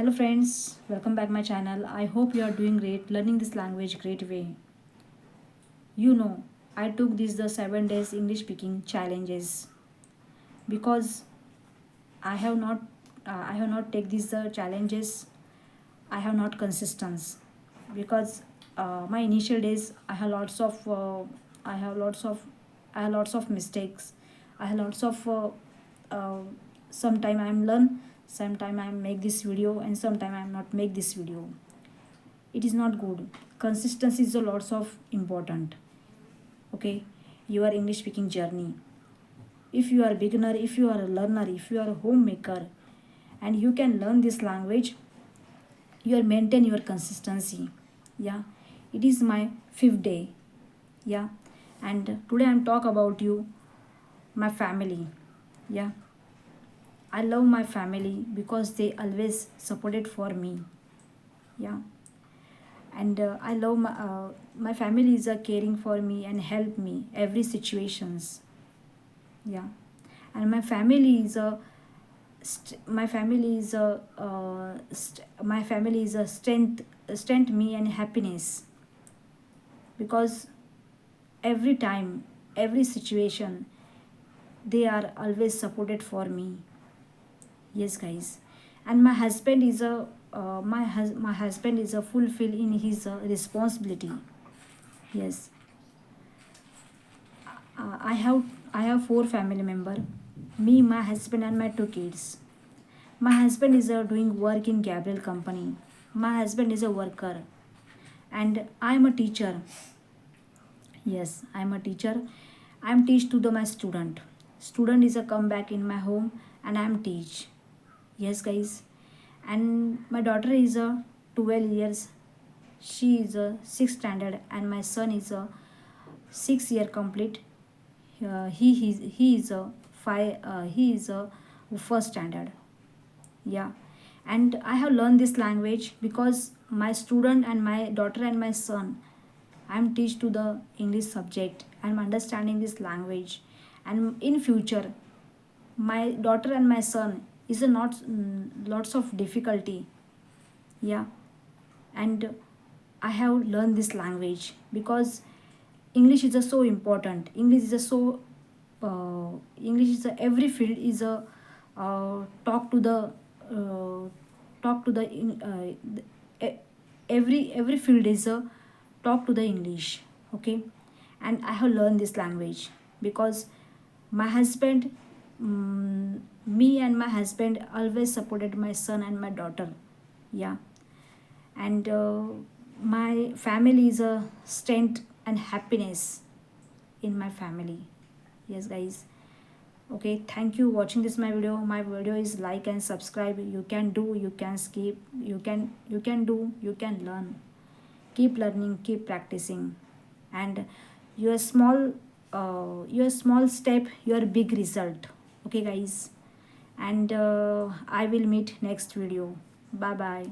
Hello friends, welcome back my channel. I hope you are doing great learning this language great way. You know, I took this the 7 days English speaking challenges because I have not I have not take these challenges. I have not consistence because my initial days I have lots of I have lots of mistakes. I have lots of uh, sometime I'm learn, sometime I make this video and sometime I'm not make this video. It is not good. Consistency is a lots of important. Okay, your English speaking journey. If you are a beginner, if you are a learner, if you are a homemaker, and you can learn this language, you are maintain your consistency. Yeah, it is my fifth day. Yeah, and today I'm talk about you, my family. Yeah, I love my family because they always supported for me. Yeah, and I love my family is caring for me and help me every situations. Yeah, and my family is a my family is a strength me and happiness because every time, every situation, they are always supported for me. Yes guys, and my husband is a my husband is a fulfill in his responsibility. Yes, I have four family member, me, my husband, and my two kids. My husband is doing work in Gabriel company. My husband is a worker, and I am a teacher. Yes, I am a teacher. I am teach to my student. Student is a come back in my home, and I am teach. Yes, guys, and my daughter is a 12 years. She is a sixth standard, and my son is a 6 year complete. He is a five. He is a first standard. Yeah, and I have learned this language because my student and my daughter and my son, I'm teach to the English subject. I'm understanding this language, and in future my daughter and my son is a not lots of difficulty. Yeah, and I have learned this language because English is a so important. English is a so English is a, every field is a talk to the uh, talk to the e- every field is a talk to the English. Okay, and I have learned this language because my husband, me and my husband always supported my son and my daughter. Yeah, and my family is a strength and happiness in my family. Yes guys, okay, thank you watching this my video is like and subscribe. You can do, you can skip, you can do, you can learn. Keep learning, keep practicing, and your small step, your big result. Okay guys, and I will meet next video. Bye bye.